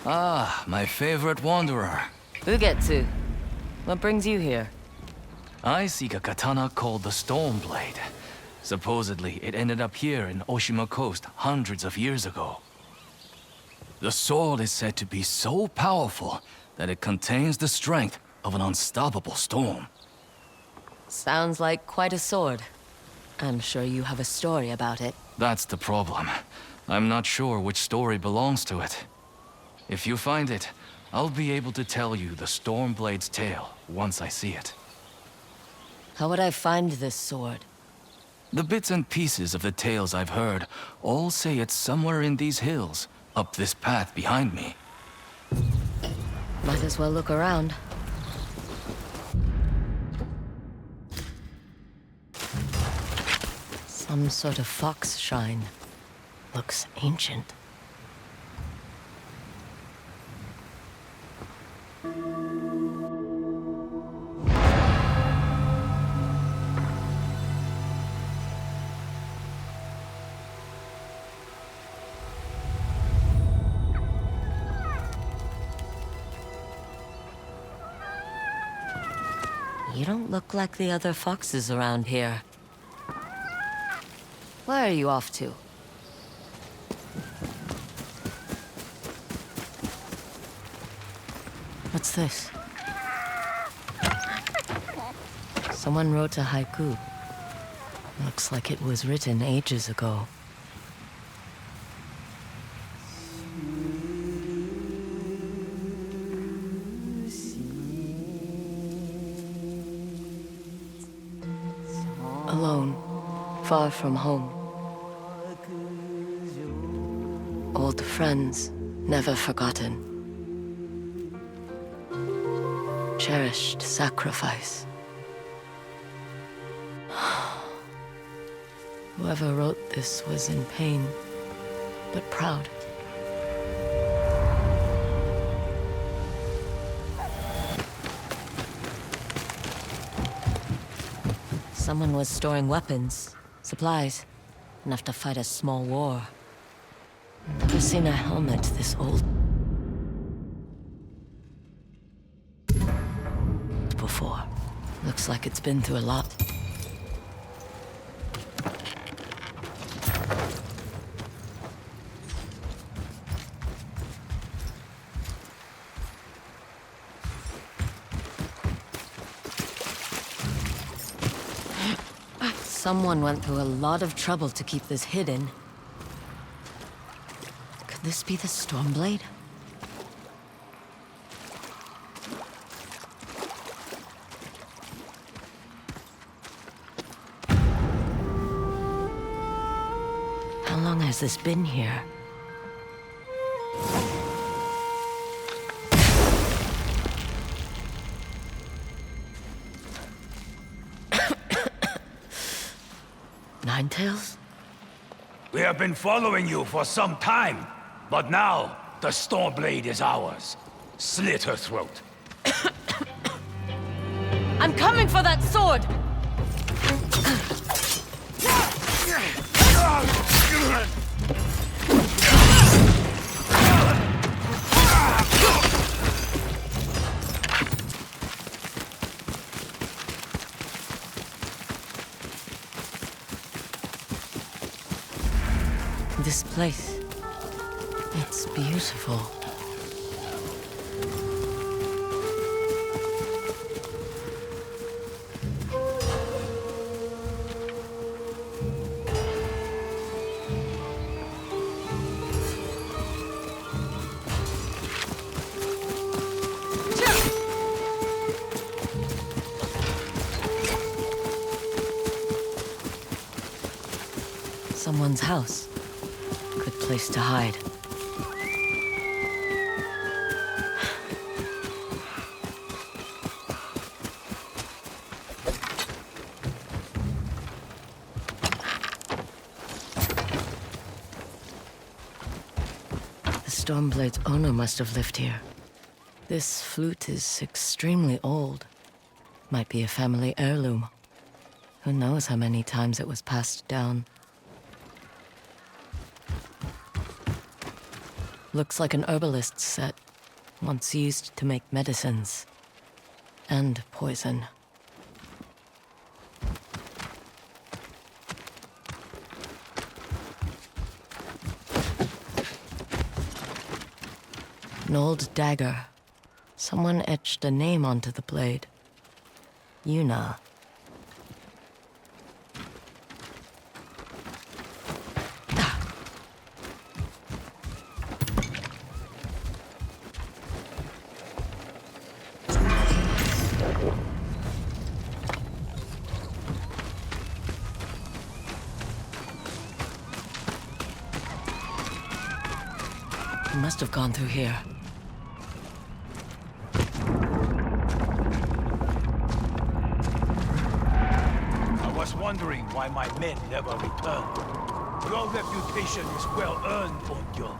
Ah, my favorite wanderer. Ugetsu, what brings you here? I seek a katana called the Stormblade. Supposedly, it ended up here in Oshima Coast hundreds of years ago. The sword is said to be so powerful that it contains the strength of an unstoppable storm. Sounds like quite a sword. I'm sure you have a story about it. That's the problem. I'm not sure which story belongs to it. If you find it, I'll be able to tell you the Stormblade's tale once I see it. How would I find this sword? The bits and pieces of the tales I've heard all say it's somewhere in these hills, up this path behind me. Might as well look around. Some sort of fox shrine. Looks ancient. You don't look like the other foxes around here. Where are you off to? What's this? Someone wrote a haiku. Looks like it was written ages ago. Alone, far from home. Old friends, never forgotten. Cherished sacrifice. Whoever wrote this was in pain, but proud. Someone was storing weapons, supplies, enough to fight a small war. Never seen a helmet this old before. Looks like it's been through a lot. Someone went through a lot of trouble to keep this hidden. Could this be the Stormblade? How long has this been here? Ninetales? We have been following you for some time, but now the Stormblade is ours. Slit her throat. I'm coming for that sword! This place, it's beautiful. Someone's house. Good place to hide. The Stormblade's owner must have lived here. This flute is extremely old. Might be a family heirloom. Who knows how many times it was passed down. Looks like an herbalist's set, once used to make medicines. And poison. An old dagger. Someone etched a name onto the blade. Yuna. He must have gone through here. I was wondering why my men never returned. Your reputation is well earned, Onyo.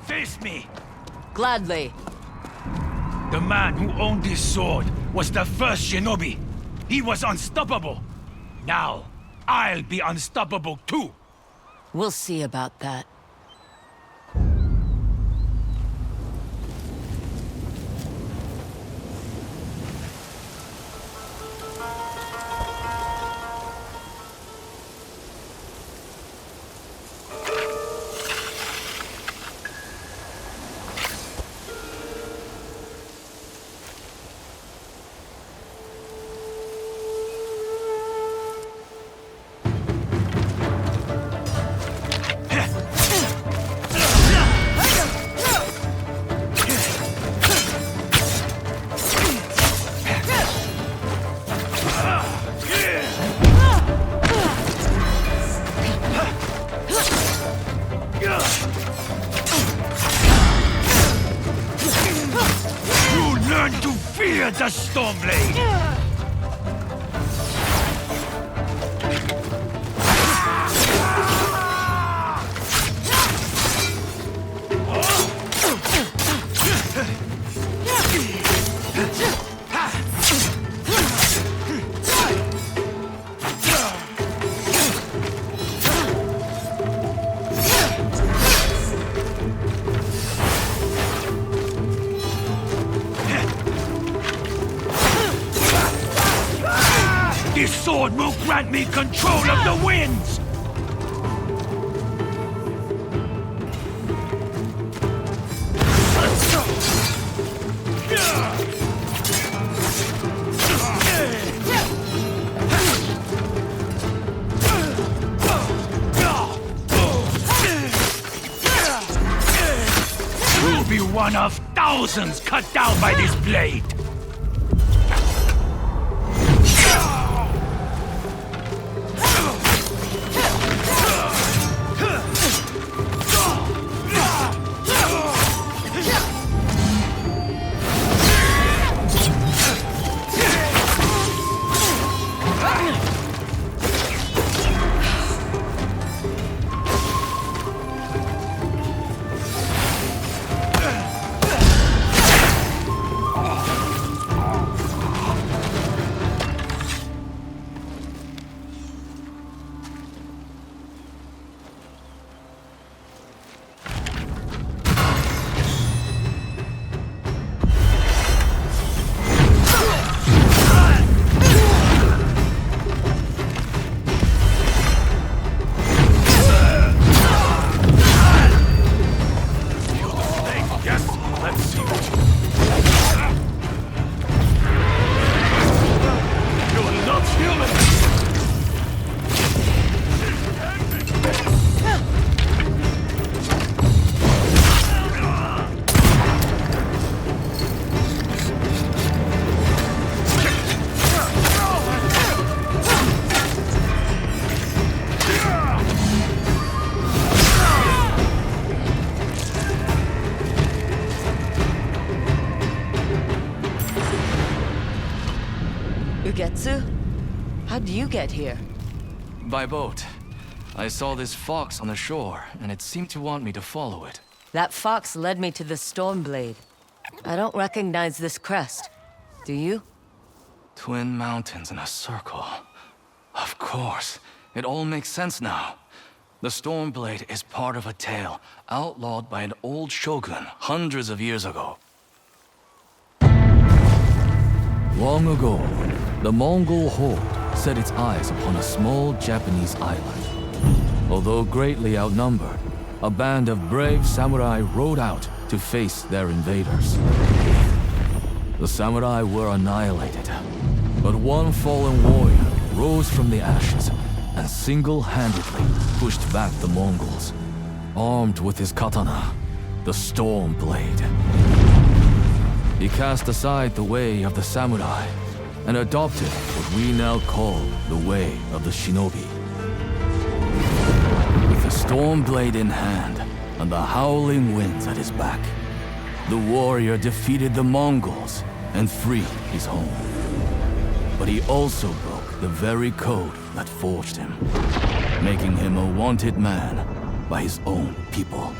Face me! Gladly. The man who owned this sword was the first shinobi. He was unstoppable. Now, I'll be unstoppable too. We'll see about that. The Stormblade! This sword will grant me control of the winds! You'll be one of thousands cut down by this blade! How'd you get here? By boat. I saw this fox on the shore, and it seemed to want me to follow it. That fox led me to the Stormblade. I don't recognize this crest. Do you? Twin mountains in a circle. Of course. It all makes sense now. The Stormblade is part of a tale outlawed by an old shogun hundreds of years ago. Long ago, the Mongol horde set its eyes upon a small Japanese island. Although greatly outnumbered, a band of brave samurai rode out to face their invaders. The samurai were annihilated, but one fallen warrior rose from the ashes and single-handedly pushed back the Mongols, armed with his katana, the Stormblade. He cast aside the way of the samurai and adopted what we now call the way of the shinobi. With the Stormblade in hand and the howling winds at his back, the warrior defeated the Mongols and freed his home. But he also broke the very code that forged him, making him a wanted man by his own people.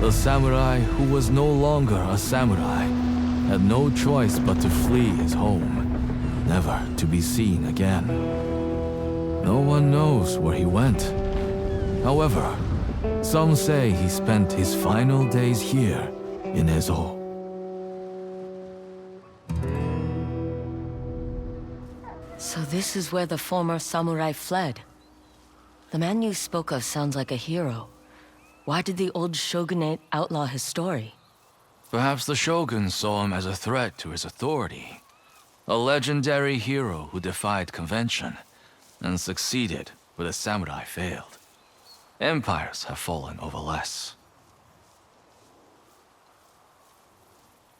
The samurai who was no longer a samurai had no choice but to flee his home, never to be seen again. No one knows where he went. However, some say he spent his final days here in Ezo. So this is where the former samurai fled. The man you spoke of sounds like a hero. Why did the old shogunate outlaw his story? Perhaps the shogun saw him as a threat to his authority. A legendary hero who defied convention and succeeded where the samurai failed. Empires have fallen over less.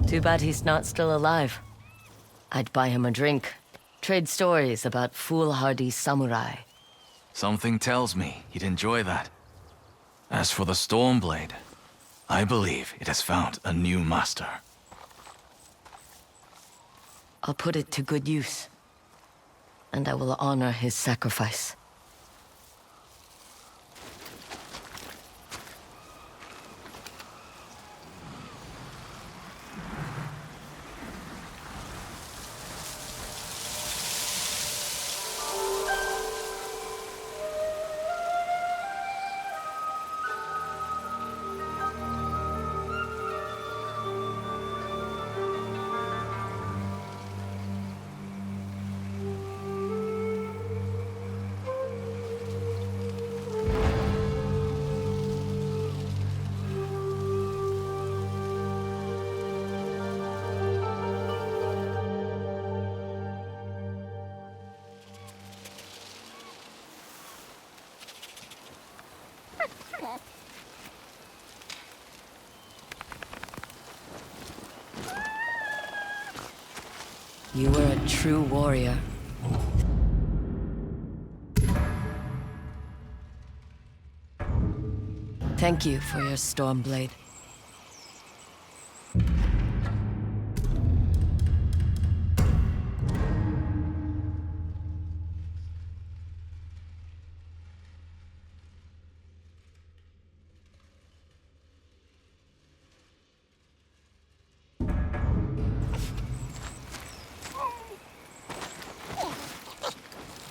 Too bad he's not still alive. I'd buy him a drink. Trade stories about foolhardy samurai. Something tells me he'd enjoy that. As for the Stormblade, I believe it has found a new master. I'll put it to good use. And I will honor his sacrifice. You were a true warrior. Thank you for your Stormblade.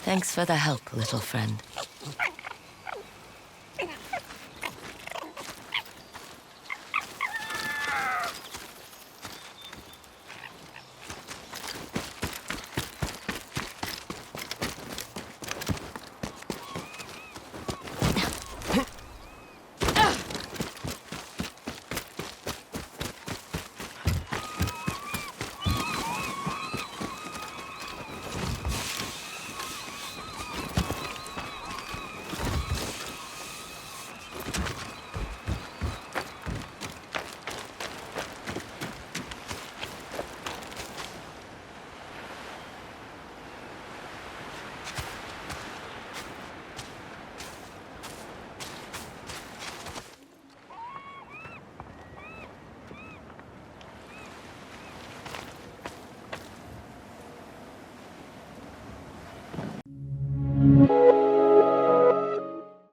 Thanks for the help, little friend.